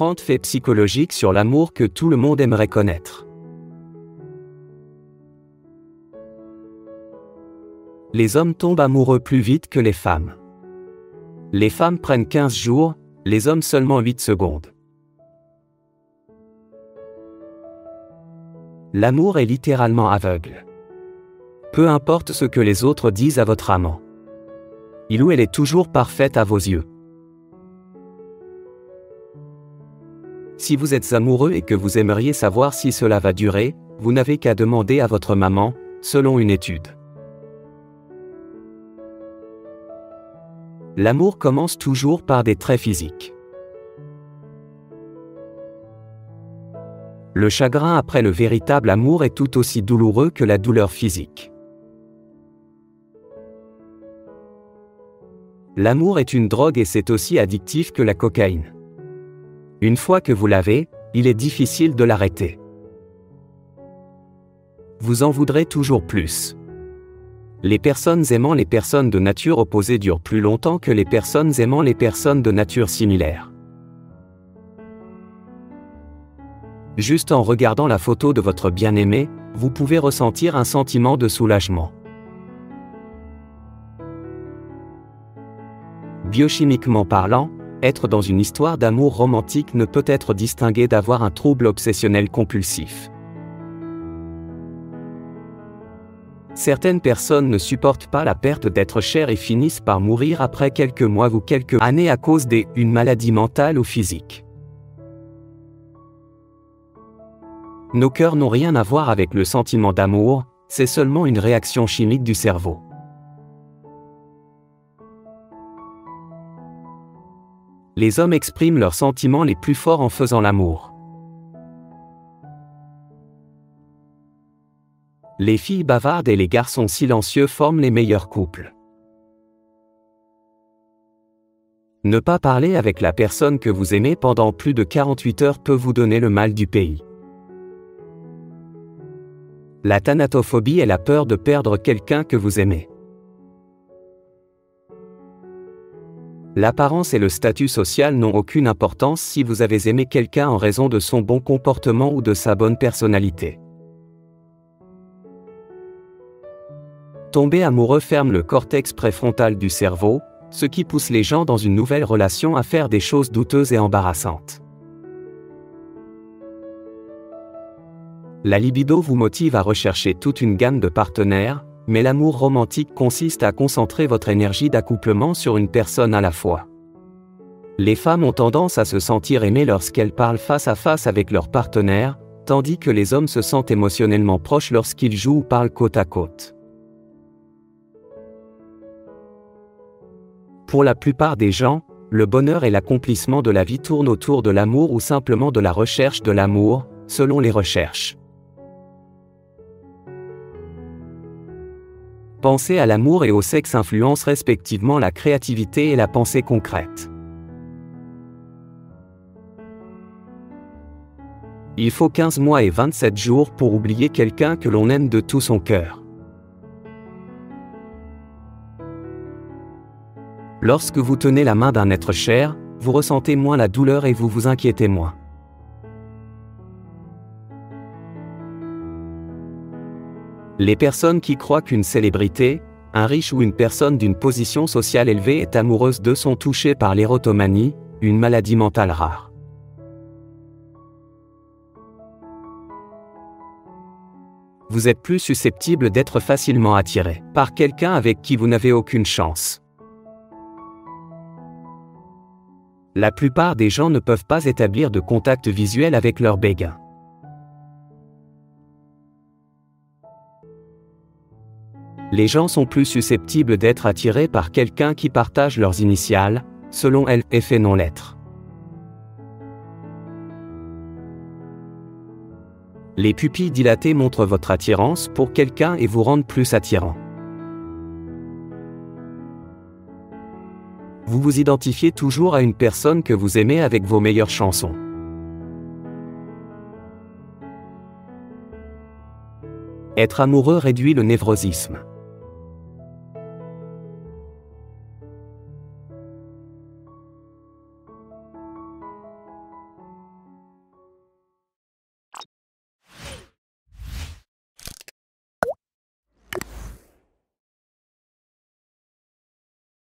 30 faits psychologiques sur l'amour que tout le monde aimerait connaître. Les hommes tombent amoureux plus vite que les femmes. Les femmes prennent 15 jours, les hommes seulement 8 secondes. L'amour est littéralement aveugle. Peu importe ce que les autres disent à votre amant. Il ou elle est toujours parfaite à vos yeux. Si vous êtes amoureux et que vous aimeriez savoir si cela va durer, vous n'avez qu'à demander à votre maman, selon une étude. L'amour commence toujours par des traits physiques. Le chagrin après le véritable amour est tout aussi douloureux que la douleur physique. L'amour est une drogue et c'est aussi addictif que la cocaïne. Une fois que vous l'avez, il est difficile de l'arrêter. Vous en voudrez toujours plus. Les personnes aimant les personnes de nature opposée durent plus longtemps que les personnes aimant les personnes de nature similaire. Juste en regardant la photo de votre bien-aimé, vous pouvez ressentir un sentiment de soulagement. Biochimiquement parlant, être dans une histoire d'amour romantique ne peut être distingué d'avoir un trouble obsessionnel compulsif. Certaines personnes ne supportent pas la perte d'être chères et finissent par mourir après quelques mois ou quelques années à cause d'une maladie mentale ou physique. Nos cœurs n'ont rien à voir avec le sentiment d'amour, c'est seulement une réaction chimique du cerveau. Les hommes expriment leurs sentiments les plus forts en faisant l'amour. Les filles bavardes et les garçons silencieux forment les meilleurs couples. Ne pas parler avec la personne que vous aimez pendant plus de 48 heures peut vous donner le mal du pays. La thanatophobie est la peur de perdre quelqu'un que vous aimez. L'apparence et le statut social n'ont aucune importance si vous avez aimé quelqu'un en raison de son bon comportement ou de sa bonne personnalité. Tomber amoureux ferme le cortex préfrontal du cerveau, ce qui pousse les gens dans une nouvelle relation à faire des choses douteuses et embarrassantes. La libido vous motive à rechercher toute une gamme de partenaires, mais l'amour romantique consiste à concentrer votre énergie d'accouplement sur une personne à la fois. Les femmes ont tendance à se sentir aimées lorsqu'elles parlent face à face avec leur partenaire, tandis que les hommes se sentent émotionnellement proches lorsqu'ils jouent ou parlent côte à côte. Pour la plupart des gens, le bonheur et l'accomplissement de la vie tournent autour de l'amour ou simplement de la recherche de l'amour, selon les recherches. Penser à l'amour et au sexe influencent respectivement la créativité et la pensée concrète. Il faut 15 mois et 27 jours pour oublier quelqu'un que l'on aime de tout son cœur. Lorsque vous tenez la main d'un être cher, vous ressentez moins la douleur et vous vous inquiétez moins. Les personnes qui croient qu'une célébrité, un riche ou une personne d'une position sociale élevée est amoureuse d'eux sont touchées par l'érotomanie, une maladie mentale rare. Vous êtes plus susceptible d'être facilement attiré par quelqu'un avec qui vous n'avez aucune chance. La plupart des gens ne peuvent pas établir de contact visuel avec leur béguin. Les gens sont plus susceptibles d'être attirés par quelqu'un qui partage leurs initiales, selon elle, effet non-lettre. Les pupilles dilatées montrent votre attirance pour quelqu'un et vous rendent plus attirant. Vous vous identifiez toujours à une personne que vous aimez avec vos meilleures chansons. Être amoureux réduit le névrosisme.